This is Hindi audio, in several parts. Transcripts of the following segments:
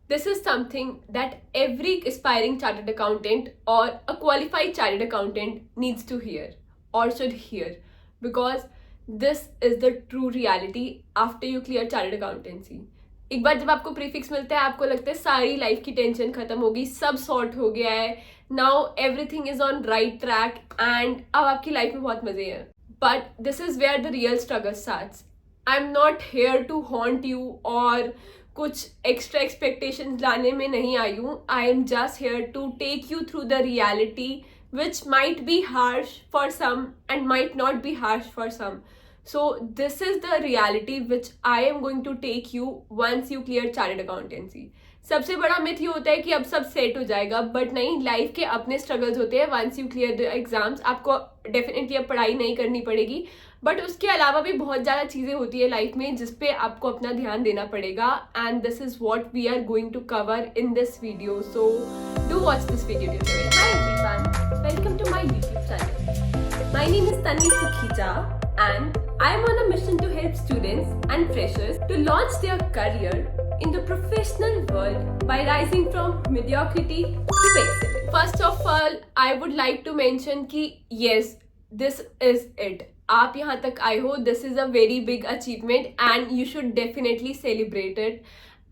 This is something that every aspiring chartered accountant or a qualified chartered accountant needs to hear or should hear, because this is the true reality after you clear chartered accountancy. एक बार जब आपको प्रीफिक्स मिलता है आपको लगता है सारी लाइफ की टेंशन खत्म होगी, सब सॉर्ट हो गया है, now everything is on right track and अब आपकी लाइफ में बहुत मजे हैं. But this is where the real struggle starts. I am not here to haunt you और कुछ एक्स्ट्रा एक्सपेक्टेशंस लाने में नहीं आई हूँ. I am just here to take you through the reality which might be harsh for some and might not be harsh for some. So this is the reality which I am going to take you once you clear chartered accountancy. सबसे बड़ा मिथ ये होता है कि अब सब सेट हो जाएगा, बट नहीं, लाइफ के अपने स्ट्रगल्स होते हैं. Once you clear the exams आपको डेफिनेटली अब पढ़ाई नहीं करनी पड़ेगी, बट उसके अलावा भी बहुत ज़्यादा चीज़ें होती है लाइफ में जिस पे आपको अपना ध्यान देना पड़ेगा. And this is what we are going to cover in this video. So do watch this video till the end. Hi everyone, welcome to my YouTube channel. My name is Tanvi Sukhija and I am on a mission to help students and freshers to launch their career in the professional world by rising from mediocrity to excellence. First of all, I would like to mention कि yes, this is it. आप यहाँ तक आए हो, this is a very big achievement and you should definitely celebrate it.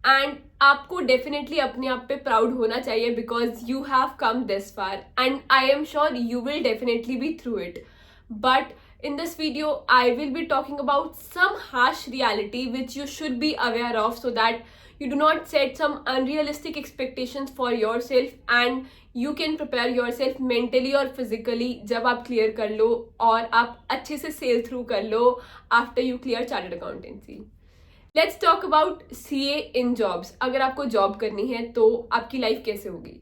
And आपको डेफिनेटली अपने आप पे प्राउड होना चाहिए because you have come this far and I am sure you will definitely be through it. But in this video I will be talking about some harsh reality which you should be aware of so that you do not set some unrealistic expectations for yourself and you can prepare yourself mentally or physically जब आप clear कर लो और आप अच्छे से sail through कर लो after you clear chartered accountancy. Let's talk about CA in jobs. अगर आपको जॉब करनी है तो आपकी लाइफ कैसे होगी?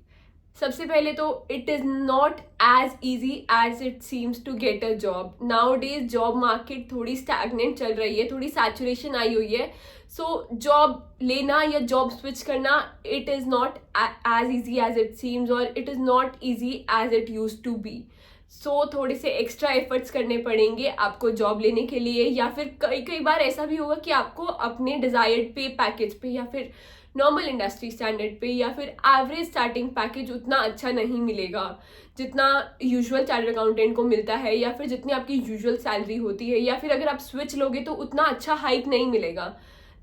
सबसे पहले तो it is not as easy as it seems to get a job. Nowadays job market थोड़ी स्टैगनेंट चल रही है, थोड़ी सैचुरेशन आई हुई है. सो जॉब लेना या जॉब स्विच करना it is not as easy as it seems और it is not easy as it used to be. So थोड़े से एक्स्ट्रा एफर्ट्स करने पड़ेंगे आपको जॉब लेने के लिए, या फिर कई बार ऐसा भी होगा कि आपको अपने डिजायर्ड पे पैकेज पे या फिर नॉर्मल इंडस्ट्री स्टैंडर्ड पे या फिर एवरेज स्टार्टिंग पैकेज उतना अच्छा नहीं मिलेगा जितना यूजुअल चार्टर्ड अकाउंटेंट को मिलता है, या फिर जितनी आपकी यूजुअल सैलरी होती है, या फिर अगर आप स्विच लोगे तो उतना अच्छा हाइक नहीं मिलेगा.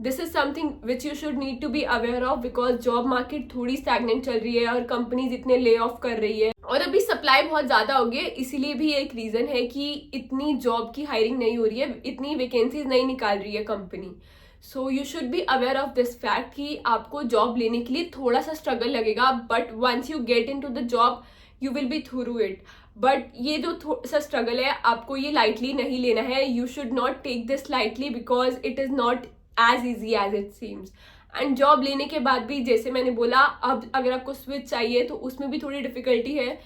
This is something which you should need to be aware of because job market थोड़ी स्टैगनेंट चल रही है और कंपनीज इतने ले ऑफ कर रही है और अभी सप्लाई बहुत ज़्यादा हो गई है. इसीलिए भी एक रीज़न है कि इतनी जॉब की हायरिंग नहीं हो रही है, इतनी वैकेंसीज नहीं निकाल रही है company. So you should be aware of this fact कि आपको जॉब लेने के लिए थोड़ा सा स्ट्रगल लगेगा, but once you get into the job you will be through it. But ये जो थोड़ा सा स्ट्रगल है आपको ये लाइटली नहीं लेना है. You should not take this lightly because it is not as easy as it seems. And job लेने के बाद भी जैसे मैंने बोला, अब अगर आपको स्विच चाहिए तो उसमें भी थोड़ी डिफिकल्टी है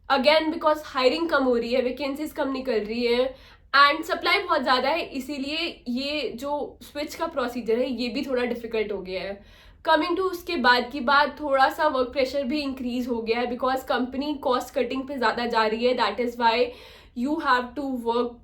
अगेन बिकॉज हायरिंग कम हो रही है, वैकेंसीज कम निकल रही है एंड सप्लाई बहुत ज़्यादा है. इसीलिए ये जो स्विच का प्रोसीजर है ये भी थोड़ा डिफिकल्ट हो गया है. कमिंग टू उसके बाद की बात, थोड़ा सा वर्क प्रेशर भी इंक्रीज हो गया है बिकॉज कंपनी कॉस्ट कटिंग पे ज़्यादा जा रही है. That is why you have to work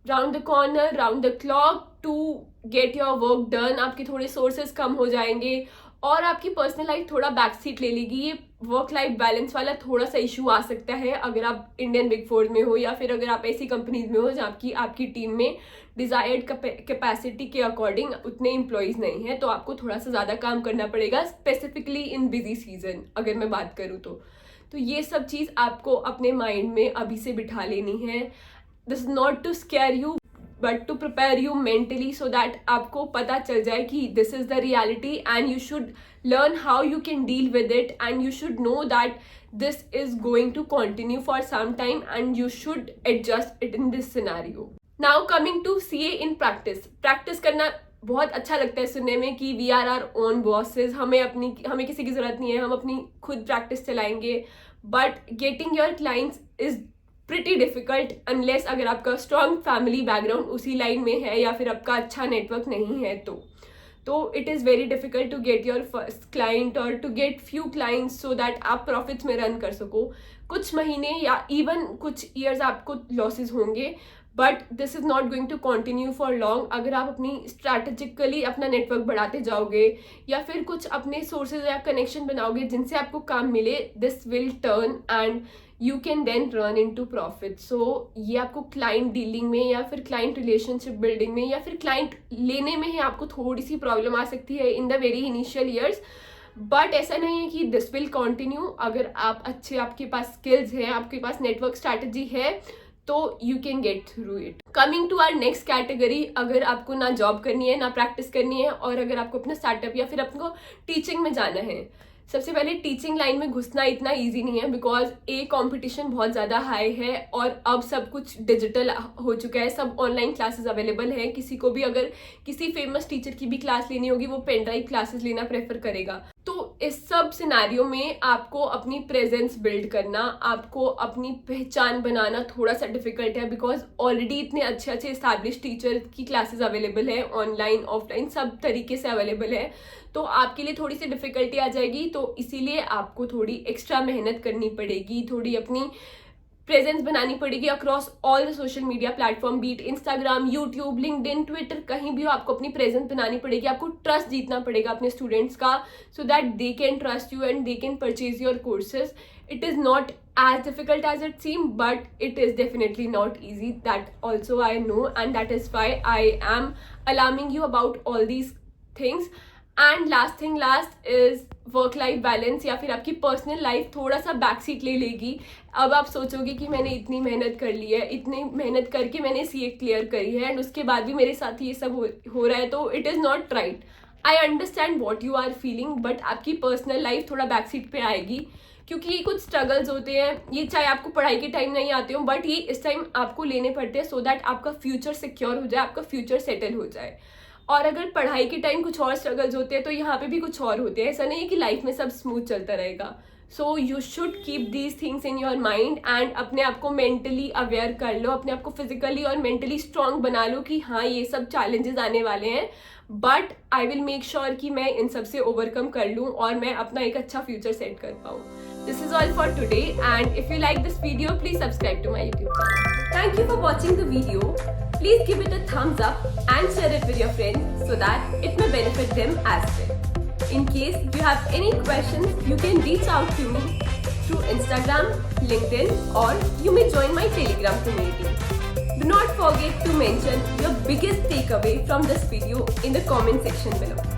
round the corner, round the clock to get your work done. आपके थोड़े सोर्सेज कम हो जाएंगे और आपकी पर्सनल लाइफ थोड़ा बैक सीट ले लेगी. ये वर्क लाइफ बैलेंस वाला थोड़ा सा इशू आ सकता है अगर आप इंडियन बिग फोर में हो या फिर अगर आप ऐसी कंपनीज में हो जहाँ की आपकी टीम में डिजायर्ड कैपेसिटी के अकॉर्डिंग उतने एम्प्लॉयज़ नहीं है, तो आपको थोड़ा सा ज़्यादा काम करना पड़ेगा स्पेसिफिकली इन बिजी सीजन अगर मैं बात करूँ तो ये सब चीज़ आपको अपने माइंड में अभी से बिठा लेनी है. This is not to scare you but to prepare you mentally so that आपको पता चल जाए कि this is the reality and you should learn how you can deal with it and you should know that this is going to continue for some time and you should adjust it in this scenario. Now coming to CA in practice करना बहुत अच्छा लगता है सुनने में कि we are our own bosses, हमें किसी की जरूरत नहीं है, हम अपनी खुद प्रैक्टिस चलाएंगे. But getting your clients is pretty difficult unless अगर आपका स्ट्रॉन्ग फैमिली बैकग्राउंड उसी लाइन में है या फिर आपका अच्छा नेटवर्क नहीं है तो it is very difficult to get your first client और to get few clients so that आप प्रॉफिट्स में रन कर सको. कुछ महीने या इवन कुछ ईयर्स आपको लॉसेस होंगे but this is not going to continue for long. अगर आप अपनी स्ट्रैटेजिकली अपना नेटवर्क बढ़ाते जाओगे या फिर कुछ अपने सोर्सेज या कनेक्शन बनाओगे जिनसे आपको काम मिले, this will turn and you can then run in to profit. So ये आपको क्लाइंट डीलिंग में या फिर क्लाइंट रिलेशनशिप बिल्डिंग में या फिर क्लाइंट लेने में ही आपको थोड़ी सी प्रॉब्लम आ सकती है in the very initial years. But ऐसा नहीं है कि दिस विल कंटिन्यू. अगर आप अच्छे, आपके पास स्किल्स हैं, आपके पास नेटवर्क स्ट्रैटेजी है, तो you can get through it. Coming to our next category, अगर आपको ना जॉब करनी है ना प्रैक्टिस करनी है और अगर आपको अपना स्टार्टअप या फिर आपको टीचिंग में जाना है. सबसे पहले टीचिंग लाइन में घुसना इतना इजी नहीं है बिकॉज कंपटीशन बहुत ज़्यादा हाई है और अब सब कुछ डिजिटल हो चुका है. सब ऑनलाइन क्लासेस अवेलेबल हैं. किसी को भी अगर किसी फेमस टीचर की भी क्लास लेनी होगी वो पेन ड्राइव क्लासेस लेना प्रेफर करेगा. तो इस सब सिनेरियो में आपको अपनी प्रेजेंस बिल्ड करना, आपको अपनी पहचान बनाना थोड़ा सा डिफिकल्ट है बिकॉज ऑलरेडी इतने अच्छे अच्छे एस्टैब्लिश टीचर की क्लासेस अवेलेबल है, ऑनलाइन ऑफलाइन सब तरीके से अवेलेबल है. तो आपके लिए थोड़ी सी डिफिकल्टी आ जाएगी. तो इसीलिए आपको थोड़ी एक्स्ट्रा मेहनत करनी पड़ेगी, थोड़ी अपनी प्रेजेंस बनानी पड़ेगी across all the social media platform, be it Instagram, YouTube, LinkedIn, Twitter, कहीं भी हो आपको अपनी प्रेजेंस बनानी पड़ेगी. आपको ट्रस्ट जीतना पड़ेगा अपने स्टूडेंट्स का so that they can trust you and they can purchase your courses. It is not as difficult as it seems, but it is definitely not easy. That also I know, and that is why I am alarming you about all these things. And last is work life balance या फिर आपकी पर्सनल लाइफ थोड़ा सा बैक सीट ले लेगी. अब आप सोचोगे कि मैंने इतनी मेहनत कर ली है, इतनी मेहनत करके मैंने सीए क्लियर करी है एंड उसके बाद भी मेरे साथ ये सब हो रहा है, तो it is not right. I understand what you are feeling, but आपकी पर्सनल लाइफ थोड़ा बैक सीट पे आएगी क्योंकि ये कुछ स्ट्रगल्स होते हैं. ये चाहे आपको पढ़ाई के टाइम नहीं आते हो, बट ये इस टाइम आपको लेने पड़ते हैं सो दैट आपका फ्यूचर सिक्योर हो जाए, आपका फ्यूचर सेटल हो जाए. और अगर पढ़ाई के टाइम कुछ और स्ट्रगल्स होते हैं तो यहाँ पे भी कुछ और होते हैं. ऐसा नहीं है कि लाइफ में सब स्मूथ चलता रहेगा. So you should keep these things in your mind and अपने आप को मेंटली अवेयर कर लो, अपने आप को फिजिकली और मेंटली स्ट्रांग बना लो कि हाँ ये सब चैलेंजेस आने वाले हैं, but I will make sure कि मैं इन सब से ओवरकम कर लूँ और मैं अपना एक अच्छा फ्यूचर सेट कर पाऊँ. This is all for today, and if you like this video, please subscribe to my YouTube channel. Thank you for watching the video. Please give it a thumbs up and share it with your friends so that it may benefit them as well. In case you have any questions, you can reach out to me through Instagram, LinkedIn, or you may join my Telegram community. Do not forget to mention your biggest takeaway from this video in the comment section below.